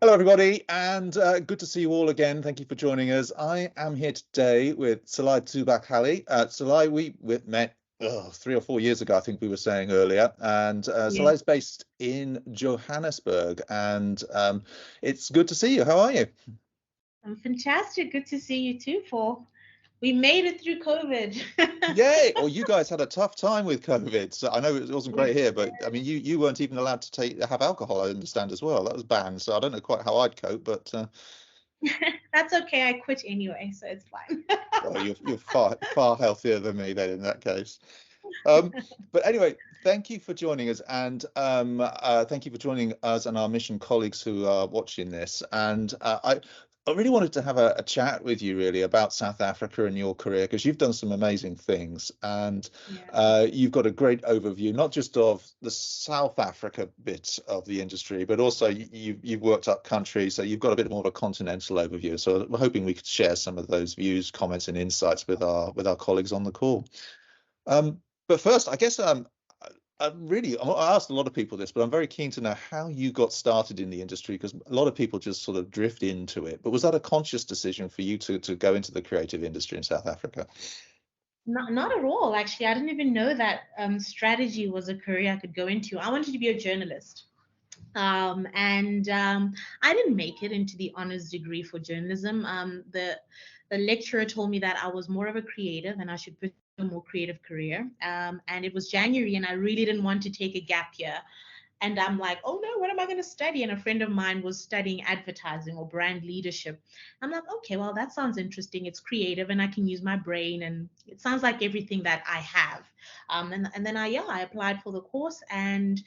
Hello, everybody, and good to see you all again. Thank you for joining us. I am here today with Salae Thobakgale. Salae, we met 3 or 4 years ago, I think we were saying earlier, and Yeah, Salae's based in Johannesburg, and it's good to see you. How are you? I'm fantastic. Good to see you too, Paul. We made it through COVID. Yay! Well, you guys had a tough time with COVID, so I know it wasn't We great here, but I mean, you weren't even allowed to have alcohol, I understand as well. That was banned, so I don't know quite how I'd cope, but That's okay. I quit anyway, so it's fine. oh, you're far healthier than me then in that case. Um, but anyway, thank you for joining us, and thank you for joining us and our mission colleagues who are watching this. And I really wanted to have a chat with you really about South Africa and your career, because you've done some amazing things, and Yeah. you've got a great overview, not just of the South Africa bit of the industry, but also you've worked up country, so you've got a bit more of a continental overview. So we're hoping we could share some of those views, comments, and insights with our colleagues on the call. But first, I guess I asked a lot of people this, but I'm very keen to know how you got started in the industry, because a lot of people just sort of drift into it. But was that a conscious decision for you to go into the creative industry in South Africa? Not at all, actually. I didn't even know that strategy was a career I could go into. I wanted to be a journalist. And I didn't make it into the honors degree for journalism. The lecturer told me that I was more of a creative and I should pursue a more creative career. And it was January, and I really didn't want to take a gap year. And I'm like, oh no, what am I going to study? And a friend of mine was studying advertising or brand leadership. I'm like, okay, well, that sounds interesting. It's creative and I can use my brain, and it sounds like everything that I have. And then I applied for the course, and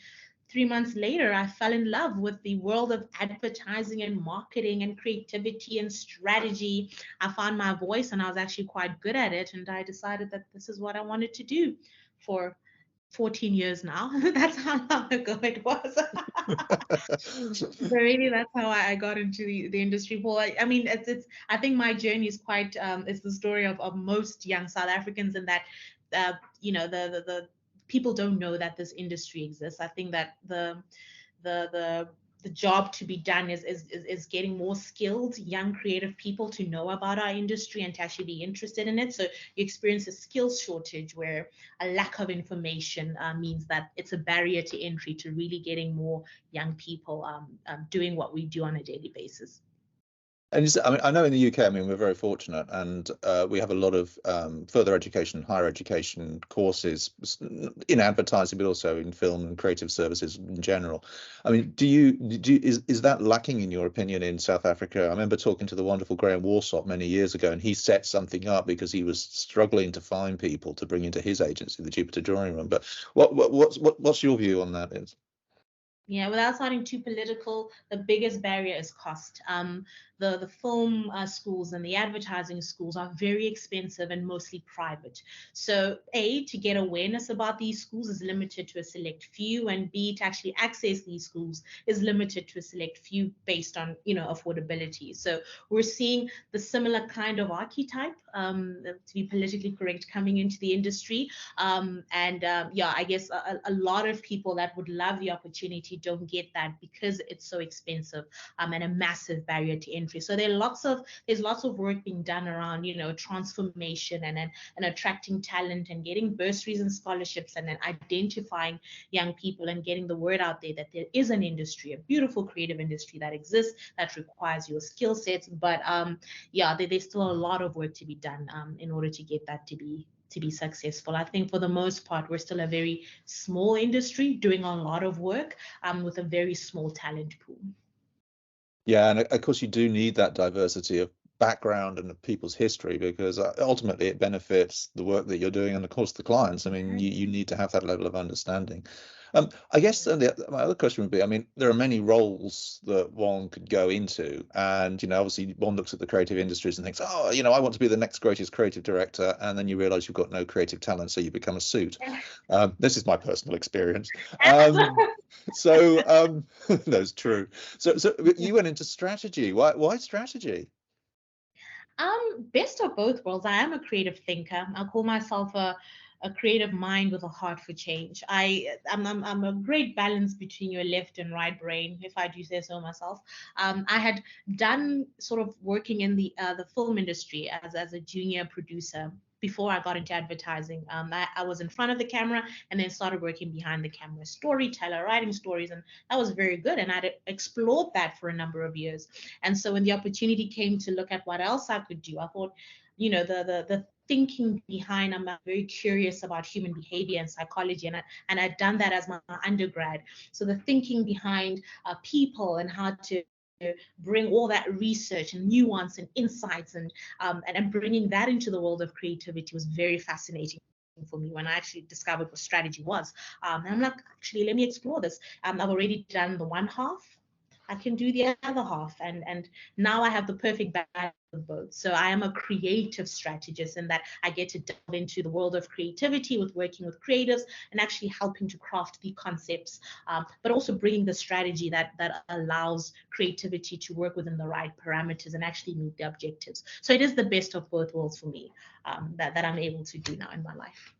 3 months later, I fell in love with the world of advertising and marketing and creativity and strategy. I found my voice and I was actually quite good at it. And I decided that this is what I wanted to do for 14 years now. That's how long ago it was. So really, that's how I got into the industry. Paul, I mean, I think my journey is quite, it's the story of most young South Africans, in that, the people don't know that this industry exists. I think that the the the job to be done is getting more skilled young creative people to know about our industry and to actually be interested in it. So you experience a skills shortage, where a lack of information means that it's a barrier to entry to really getting more young people doing what we do on a daily basis. And I mean, I know in the UK, I mean, we're very fortunate, and we have a lot of further education, higher education courses in advertising, but also in film and creative services in general. I mean, is that lacking, in your opinion, in South Africa? I remember talking to the wonderful Graham Warsop many years ago, and he set something up because he was struggling to find people to bring into his agency, the Jupiter Drawing Room. But what's your view on that? Is Yeah, without sounding too political, the biggest barrier is cost. The film schools and the advertising schools are very expensive and mostly private. So A, to get awareness about these schools is limited to a select few, and B, to actually access these schools is limited to a select few based on, affordability. So we're seeing the similar kind of archetype, to be politically correct, coming into the industry. I guess a lot of people that would love the opportunity don't get that because it's so expensive, and a massive barrier to entry. So there's lots of work being done around, transformation and attracting talent and getting bursaries and scholarships, and then identifying young people and getting the word out there that there is an industry, a beautiful creative industry that exists, that requires your skill sets. But there's still a lot of work to be done in order to get that to be successful. I think for the most part, we're still a very small industry doing a lot of work with a very small talent pool. Yeah, and of course you do need that diversity of background and of people's history, because ultimately it benefits the work that you're doing and of course the clients. I mean, you need to have that level of understanding. I guess my other question would be, I mean, there are many roles that one could go into, and obviously one looks at the creative industries and thinks, oh, I want to be the next greatest creative director, and then you realize you've got no creative talent, so you become a suit. This is my personal experience. So that's true. So you went into strategy. Why strategy? Best of both worlds. I am a creative thinker. I call myself a creative mind with a heart for change. I'm a great balance between your left and right brain, if I do say so myself. I had done sort of working in the film industry as a junior producer before I got into advertising. I was in front of the camera and then started working behind the camera, storyteller, writing stories, and that was very good. And I'd explored that for a number of years. And so when the opportunity came to look at what else I could do, I thought, the thinking behind, I'm very curious about human behavior and psychology, and I'd done that as my undergrad. So the thinking behind people and how to bring all that research and nuance and insights and bringing that into the world of creativity was very fascinating for me when I actually discovered what strategy was. And I'm like, actually, let me explore this. I've already done the one half. I can do the other half, and now I have the perfect balance of both. So I am a creative strategist in that I get to delve into the world of creativity with working with creatives and actually helping to craft the concepts, but also bringing the strategy that allows creativity to work within the right parameters and actually meet the objectives. So it is the best of both worlds for me, that I'm able to do now in my life.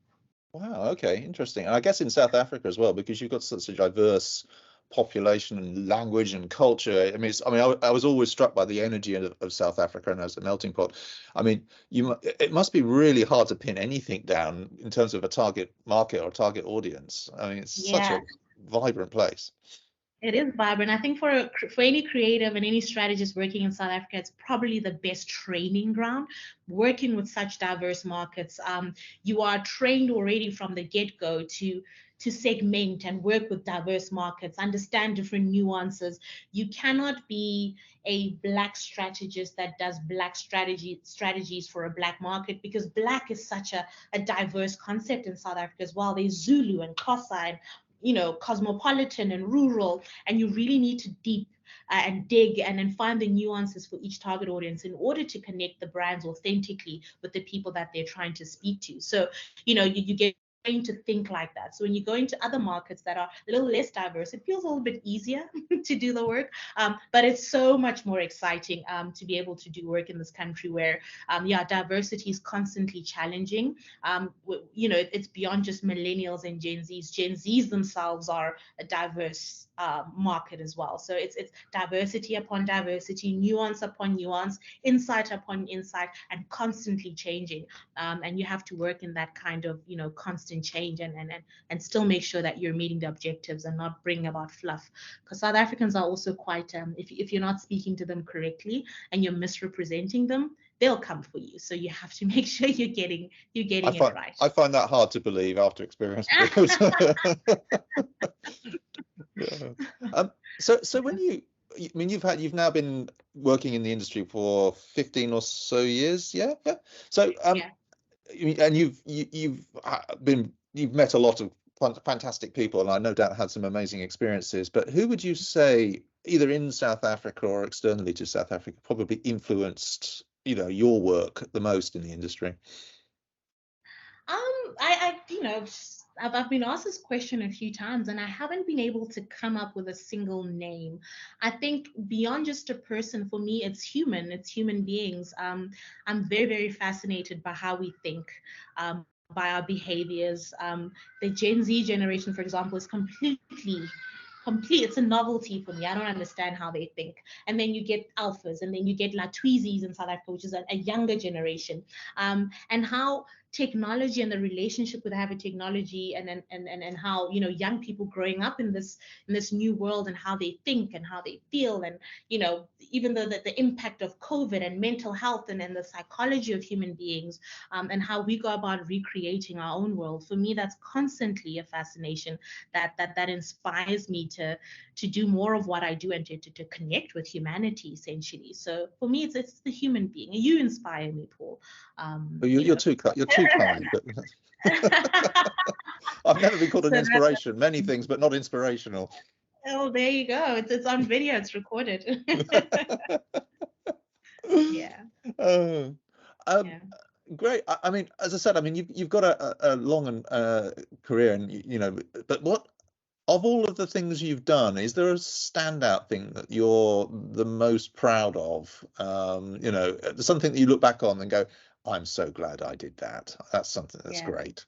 Wow, okay, interesting. And I guess in South Africa as well, because you've got such a diverse population and language and culture. I mean, I was always struck by the energy of South Africa and as a melting pot. I mean, it must be really hard to pin anything down in terms of a target market or target audience. I mean, it's such Yeah. a vibrant place. It is vibrant. I think for any creative and any strategist working in South Africa, it's probably the best training ground. Working with such diverse markets, you are trained already from the get-go to segment and work with diverse markets, understand different nuances. You cannot be a black strategist that does black strategies for a black market, because black is such a diverse concept in South Africa as well. There's Zulu and Xhosa and cosmopolitan and rural, and you really need to deep and dig and then find the nuances for each target audience in order to connect the brands authentically with the people that they're trying to speak to. So, you get trained to think like that. So when you go into other markets that are a little less diverse, it feels a little bit easier to do the work. But it's so much more exciting to be able to do work in this country where, diversity is constantly challenging. It's beyond just millennials and Gen Zs. Gen Zs themselves are a diverse market as well. So it's diversity upon diversity, nuance upon nuance, insight upon insight, and constantly changing. And you have to work in that kind of constant change and still make sure that you're meeting the objectives and not bringing about fluff. Because South Africans are also quite if you're not speaking to them correctly and you're misrepresenting them, they'll come for you. So you have to make sure you're getting it right. I find that hard to believe after experience. Yeah. So when you've now been working in the industry for 15 or so years, yeah. So Yeah. and you've met a lot of fantastic people, and I no doubt had some amazing experiences. But who would you say, either in South Africa or externally to South Africa, probably influenced your work the most in the industry? I've been asked this question a few times and I haven't been able to come up with a single name. I think beyond just a person, for me, it's human beings. I'm very, very fascinated by how we think, by our behaviors. The Gen Z generation, for example, is complete. It's a novelty for me. I don't understand how they think. And then you get alphas, and then you get Latwizis in South Africa, which is a younger generation. And how technology and the relationship with having technology and how young people growing up in this new world and how they think and how they feel, and even though the impact of COVID and mental health and the psychology of human beings, and how we go about recreating our own world. For me, that's constantly a fascination that inspires me to do more of what I do and to connect with humanity, essentially. So for me, it's the human being. You inspire me, Paul. You're too kind. I've never been called an inspiration. Many things, but not inspirational. Oh, there you go. It's on video. It's recorded. Yeah. Yeah. Great. I mean, as I said, I mean, you've got a long career, and but what, of all of the things you've done, is there a standout thing that you're the most proud of? Something that you look back on and go, I'm so glad I did that. That's something that's great.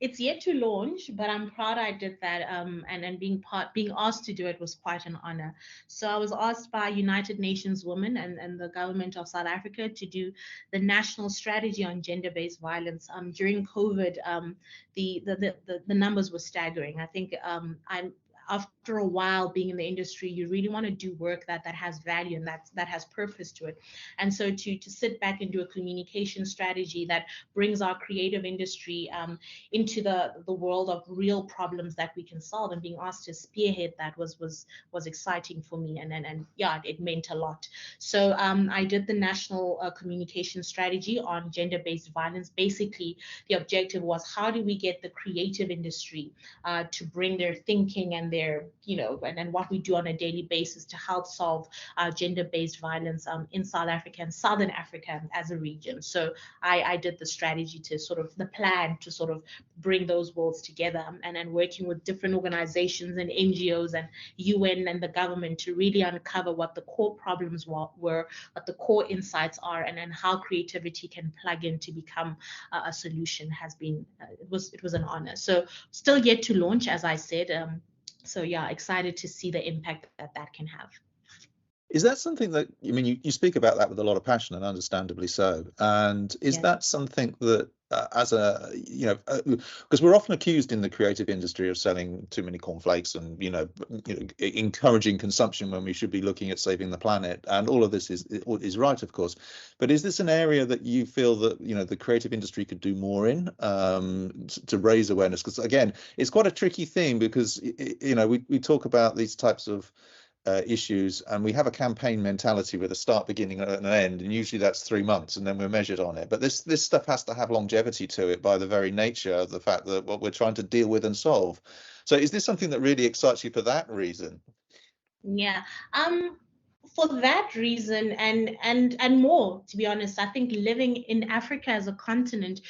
It's yet to launch, but I'm proud I did that. And being asked to do it was quite an honor. So I was asked by United Nations Women and the government of South Africa to do the national strategy on gender-based violence. During COVID, the numbers were staggering. I think I'm after a while being in the industry, you really want to do work that has value and that has purpose to it. And so to sit back and do a communication strategy that brings our creative industry into the world of real problems that we can solve, and being asked to spearhead that was exciting for me, and yeah, it meant a lot. So I did the national communication strategy on gender-based violence. Basically, the objective was, how do we get the creative industry to bring their thinking and their, and what we do on a daily basis to help solve gender-based violence in South Africa and Southern Africa as a region. So I did the strategy to the plan to sort of bring those worlds together, and then working with different organizations and NGOs and UN and the government to really uncover what the core problems were, what the core insights are, and then how creativity can plug in to become a solution. Has been it was an honor. So still yet to launch, as I said. So yeah, excited to see the impact that can have. Is that something that, I mean, you speak about that with a lot of passion, and understandably so. And is that something that, as a, because we're often accused in the creative industry of selling too many cornflakes and, encouraging consumption when we should be looking at saving the planet. And all of this is right, of course. But is this an area that you feel that, the creative industry could do more in, to raise awareness? Because again, it's quite a tricky thing, because, we talk about these types of issues, and we have a campaign mentality with a start, beginning, and an end, and usually that's 3 months, and then we're measured on it. But this stuff has to have longevity to it by the very nature of the fact that what we're trying to deal with and solve. So is this something that really excites you for that reason? Yeah. For that reason and more, to be honest, I think living in Africa as a continent,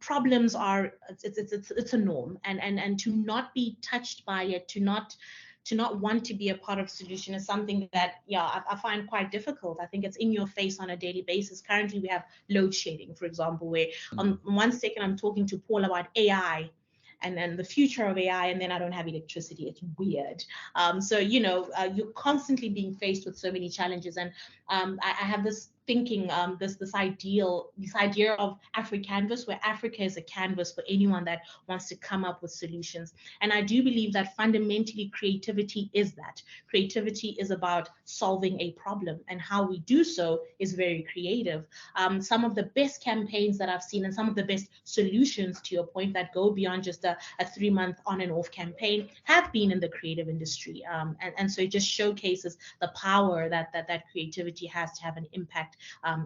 problems are it's a norm, and to not be touched by it, to not want to be a part of solution is something that, I find quite difficult. I think it's in your face on a daily basis. Currently, we have load shedding, for example, where on one second I'm talking to Paul about AI and then the future of AI, and then I don't have electricity. It's weird. So you're constantly being faced with so many challenges, and I have this thinking, this idea of Africanvas, where Africa is a canvas for anyone that wants to come up with solutions. And I do believe that fundamentally creativity is that. Creativity is about solving a problem, and how we do so is very creative. Some of the best campaigns that I've seen, and some of the best solutions, to your point, that go beyond just a 3-month on and off campaign, have been in the creative industry. And so it just showcases the power that creativity has to have an impact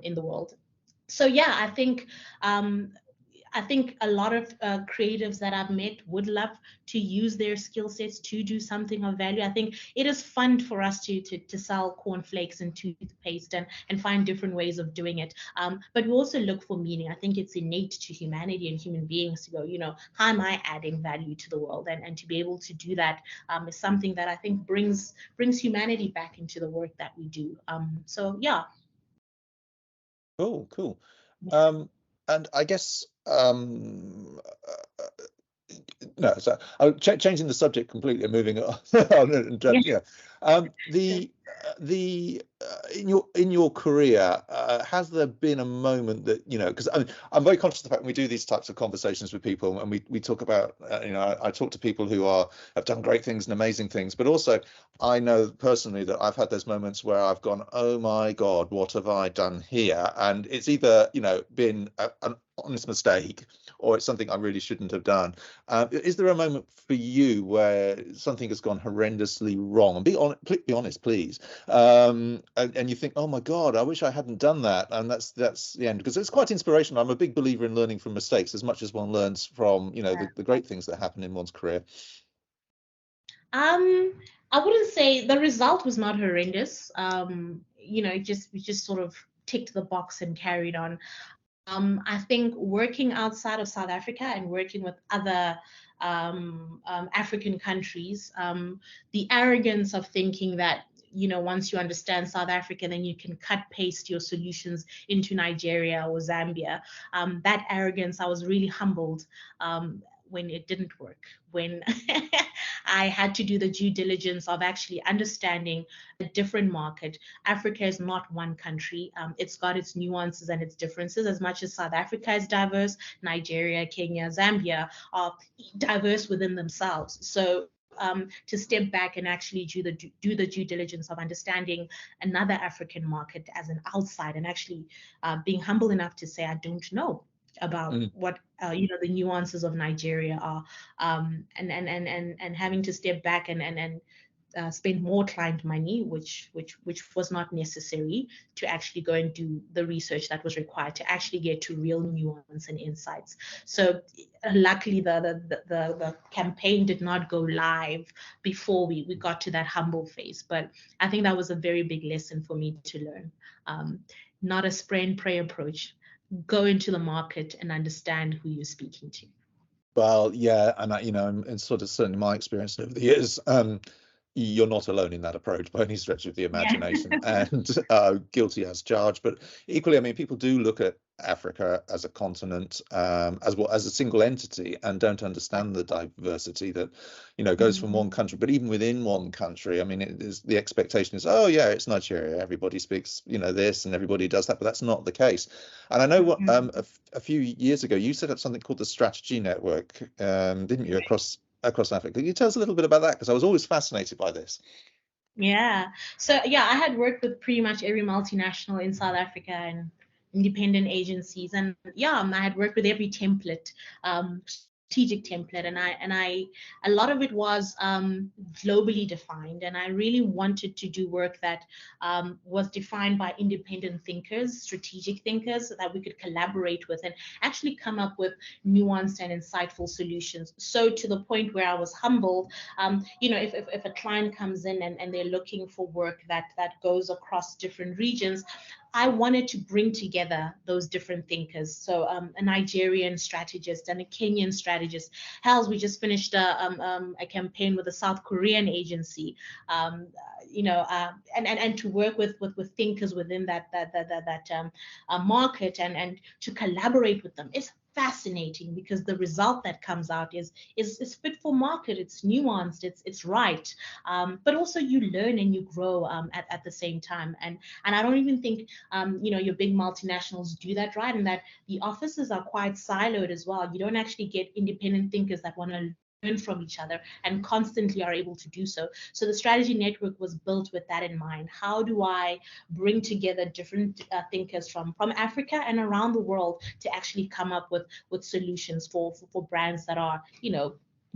in the world. So yeah, I think a lot of creatives that I've met would love to use their skill sets to do something of value. I think it is fun for us to sell cornflakes and toothpaste and find different ways of doing it. But we also look for meaning. I think it's innate to humanity and human beings to go, how am I adding value to the world? And to be able to do that is something that I think brings humanity back into the work that we do. So yeah. Cool. And I guess no, so I'm changing the subject completely and moving on. In your career, has there been a moment that, because I'm very conscious of the fact when we do these types of conversations with people, and we talk about, I talk to people who have done great things and amazing things, but also I know personally that I've had those moments where I've gone, oh my God, what have I done here? And it's either, been an honest mistake, or it's something I really shouldn't have done. Is there a moment for you where something has gone horrendously wrong? And be honest, please. And you think, oh my God, I wish I hadn't done that. And that's the end, because it's quite inspirational. I'm a big believer in learning from mistakes as much as one learns from, the great things that happen in one's career. I wouldn't say the result was not horrendous. We just sort of ticked the box and carried on. I think working outside of South Africa and working with other African countries, the arrogance of thinking that once you understand South Africa, then you can cut paste your solutions into Nigeria or Zambia. That arrogance, I was really humbled when it didn't work, when I had to do the due diligence of actually understanding a different market. Africa is not one country. It's got its nuances and its differences. As much as South Africa is diverse, Nigeria, Kenya, Zambia are diverse within themselves. So to step back and actually do the due diligence of understanding another African market as an outside, and actually being humble enough to say, I don't know about what the nuances of Nigeria are, and having to step back and spend more client money, which was not necessary, to actually go and do the research that was required to actually get to real nuance and insights. So luckily the campaign did not go live before we got to that humble phase, but I think that was a very big lesson for me to learn. Not a spray and pray approach. Go into the market and understand who you're speaking to. Well, yeah, and and sort of certainly my experience over the years, you're not alone in that approach by any stretch of the imagination, and guilty as charged. But equally, I mean, people do look at Africa as a continent, as well as a single entity, and don't understand the diversity that goes from one country. But even within one country, I mean, the expectation is, oh yeah, it's Nigeria, everybody speaks this and everybody does that, but that's not the case. And I know what a few years ago you set up something called the Strategy Network, didn't you, across Africa? Can you tell us a little bit about that? Because I was always fascinated by this. Yeah. So yeah, I had worked with pretty much every multinational in South Africa and independent agencies, and I had worked with every template, strategic template, and I a lot of it was globally defined, and I really wanted to do work that was defined by independent thinkers, strategic thinkers, so that we could collaborate with and actually come up with nuanced and insightful solutions. So to the point where I was humbled, if a client comes in and they're looking for work that goes across different regions, I wanted to bring together those different thinkers. So a Nigerian strategist and a Kenyan strategist. Hells, we just finished a campaign with a South Korean agency, and to work with thinkers within that market and to collaborate with them. It's fascinating because the result that comes out is fit for market. It's nuanced. It's right. But also you learn and you grow at the same time. And I don't even think your big multinationals do that right, and that the offices are quite siloed as well. You don't actually get independent thinkers that want to learn from each other and constantly are able to do so. So the strategy network was built with that in mind. How do I bring together different thinkers from Africa and around the world to actually come up with solutions for brands that are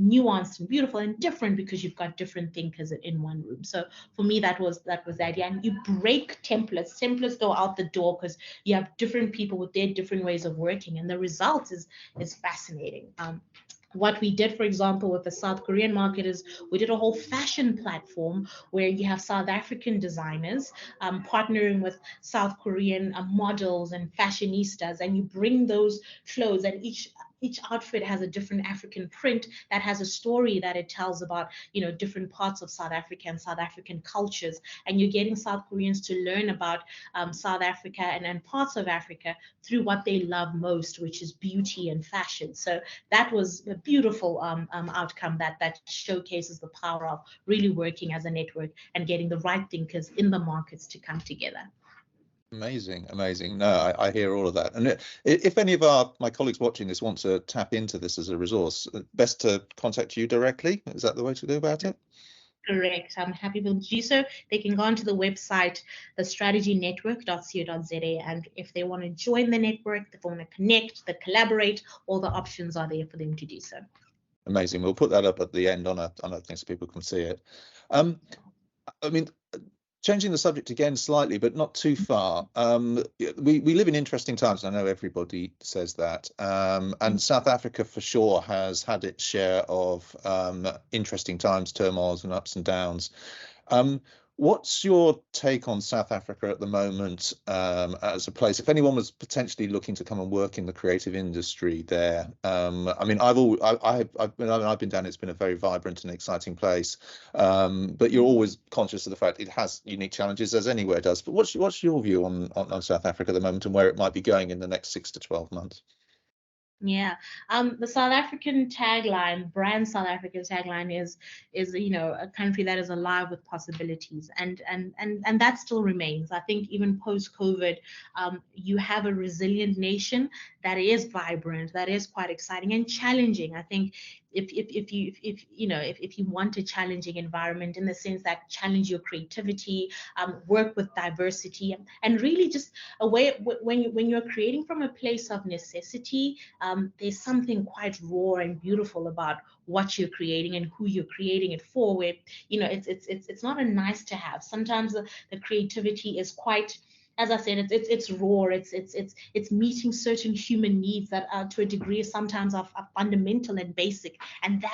nuanced and beautiful and different, because you've got different thinkers in one room. So for me, that was the idea. And you break templates go out the door because you have different people with their different ways of working, and the result is fascinating. What we did, for example, with the South Korean market is we did a whole fashion platform where you have South African designers partnering with South Korean models and fashionistas, and you bring those clothes, and each outfit has a different African print that has a story that it tells about, different parts of South Africa and South African cultures. And you're getting South Koreans to learn about South Africa and parts of Africa through what they love most, which is beauty and fashion. So that was a beautiful outcome that showcases the power of really working as a network and getting the right thinkers in the markets to come together. Amazing. No, I hear all of that. And if any of my colleagues watching this want to tap into this as a resource, best to contact you directly. Is that the way to go about it? Correct. I'm happy to do so. They can go onto the website, thestrategynetwork.co.za, and if they want to join the network, if they want to connect, they collaborate, all the options are there for them to do so. Amazing. We'll put that up at the end on a thing so people can see it. I mean, changing the subject again slightly, but not too far. We live in interesting times. I know everybody says that. And South Africa for sure has had its share of interesting times, turmoils and ups and downs. What's your take on South Africa at the moment as a place? If anyone was potentially looking to come and work in the creative industry there, I mean, I've been down. It's been a very vibrant and exciting place, but you're always conscious of the fact it has unique challenges, as anywhere does. But what's your view on South Africa at the moment and where it might be going in the next 6 to 12 months? Yeah, the South African tagline, brand South African tagline is a country that is alive with possibilities, and that still remains. I think even post COVID, you have a resilient nation that is vibrant, that is quite exciting and challenging. I think if you want a challenging environment in the sense that challenge your creativity, work with diversity, and really just a way when you're creating from a place of necessity. There's something quite raw and beautiful about what you're creating and who you're creating it for. Where it's not a nice to have. Sometimes the creativity is quite, as I said, it's raw. It's meeting certain human needs that are, to a degree, sometimes are fundamental and basic, and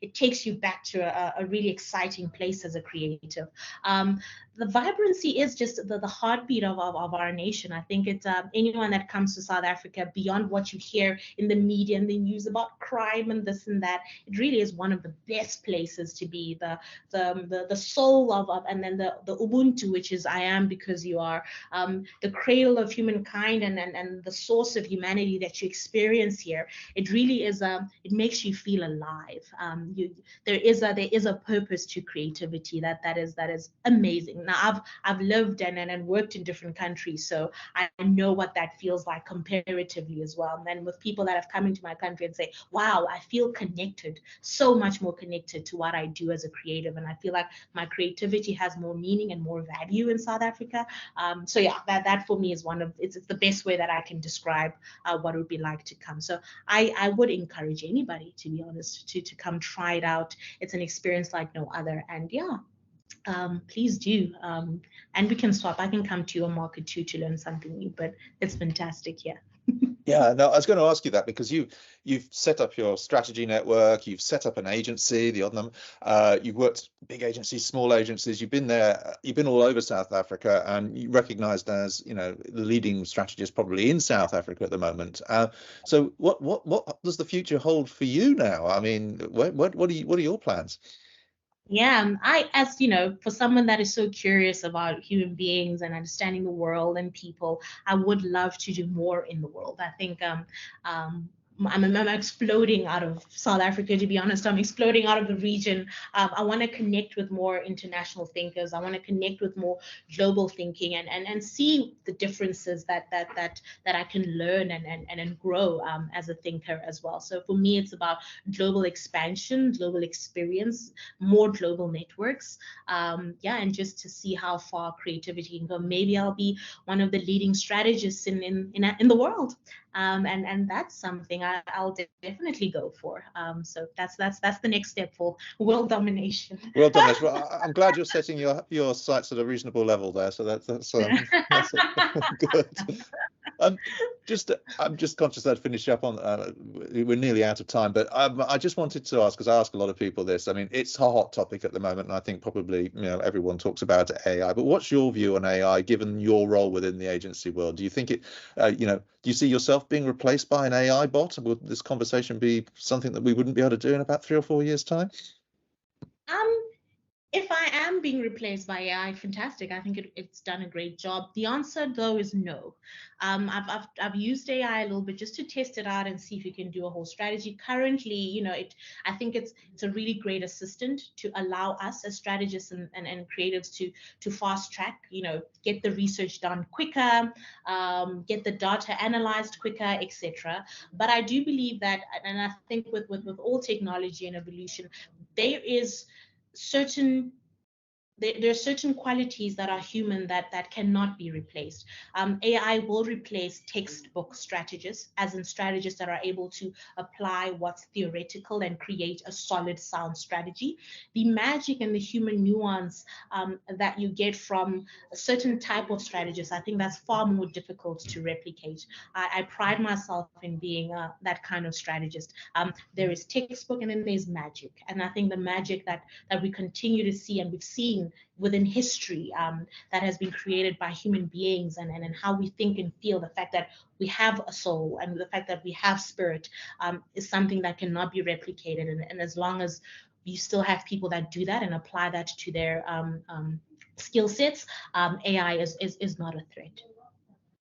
it takes you back to a really exciting place as a creative. The vibrancy is just the heartbeat of our nation. I think it's anyone that comes to South Africa, beyond what you hear in the media and the news about crime and this and that, it really is one of the best places to be. The soul of and then the Ubuntu, which is I am because you are, the cradle of humankind and the source of humanity that you experience here. It really is it makes you feel alive. There is a purpose to creativity that is amazing. Now I've lived and worked in different countries, so I know what that feels like comparatively as well. And then with people that have come into my country and say, wow, I feel connected, so much more connected to what I do as a creative, and I feel like my creativity has more meaning and more value in South Africa. So yeah, that for me is it's the best way that I can describe what it would be like to come. So I would encourage anybody, to be honest, to come try it out. It's an experience like no other. And yeah, please do. And we can swap. I can come to your market too to learn something new, but it's fantastic. Yeah. Yeah, no, I was going to ask you that because you've set up your strategy network, you've set up an agency, the Odnum, you've worked big agencies, small agencies, you've been all over South Africa, and you're recognized as, the leading strategist probably in South Africa at the moment. So what does the future hold for you now? I mean, what are your plans? Yeah, as for someone that is so curious about human beings and understanding the world and people, I would love to do more in the world. I think I'm exploding out of South Africa, to be honest. I'm exploding out of the region. I want to connect with more international thinkers. I want to connect with more global thinking and see the differences that I can learn and grow as a thinker as well. So for me, it's about global expansion, global experience, more global networks. And just to see how far creativity can go. Maybe I'll be one of the leading strategists in the world. And that's something I'll definitely go for. So that's the next step for world domination. World domination. Well, I'm glad you're setting your sights at a reasonable level there. So that's good. I'm just conscious that I'd finish up on. We're nearly out of time, but I just wanted to ask, because I ask a lot of people this. I mean, it's a hot topic at the moment, and I think probably everyone talks about AI. But what's your view on AI, given your role within the agency world? Do you think it, do you see yourself being replaced by an AI bot? Will this conversation be something that we wouldn't be able to do in about 3 or 4 years' time? If I am being replaced by AI, fantastic. I think it's done a great job. The answer, though, is no. I've used AI a little bit just to test it out and see if you can do a whole strategy. Currently, I think it's a really great assistant to allow us as strategists and creatives to fast track, get the research done quicker, get the data analyzed quicker, etc. But I do believe that, and I think with all technology and evolution, there is there are certain qualities that are human that cannot be replaced. AI will replace textbook strategists, as in strategists that are able to apply what's theoretical and create a solid, sound strategy. The magic and the human nuance that you get from a certain type of strategist, I think that's far more difficult to replicate. I pride myself in being that kind of strategist. There is textbook and then there's magic. And I think the magic that we continue to see and we've seen within history that has been created by human beings, and how we think and feel. The fact that we have a soul and the fact that we have spirit is something that cannot be replicated. And as long as you still have people that do that and apply that to their skill sets, AI is not a threat.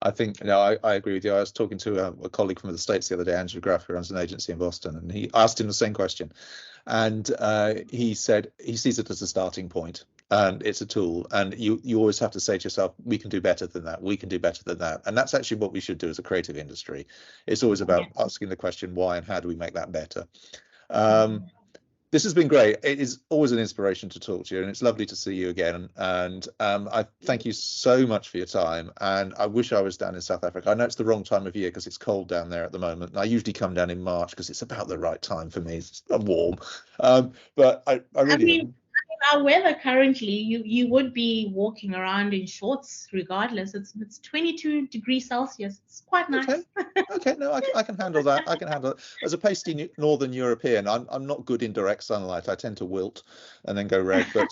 I think, I agree with you. I was talking to a colleague from the States the other day, Andrew Graff, who runs an agency in Boston, and he asked him the same question. And he said he sees it as a starting point, and it's a tool. And you always have to say to yourself, we can do better than that. We can do better than that. And that's actually what we should do as a creative industry. It's always about asking the question, why and how do we make that better? This has been great. It is always an inspiration to talk to you, and it's lovely to see you again. And I thank you so much for your time. And I wish I was down in South Africa. I know it's the wrong time of year because it's cold down there at the moment. And I usually come down in March because it's about the right time for me. It's warm. But I really. Our weather currently, you would be walking around in shorts regardless. It's 22 degrees Celsius. It's quite nice. Okay, no, I can handle that. I can handle it. As a pasty Northern European, I'm not good in direct sunlight. I tend to wilt and then go red. But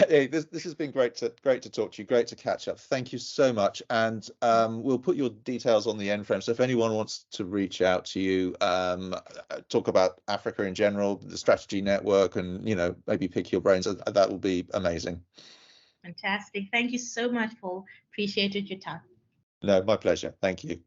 hey, this has been great to talk to you. Great to catch up. Thank you so much. And we'll put your details on the end frame. So if anyone wants to reach out to you, talk about Africa in general, the strategy network, and maybe pick your brains, that will be amazing. Fantastic. Thank you so much, Paul. Appreciated your time. No, my pleasure. Thank you.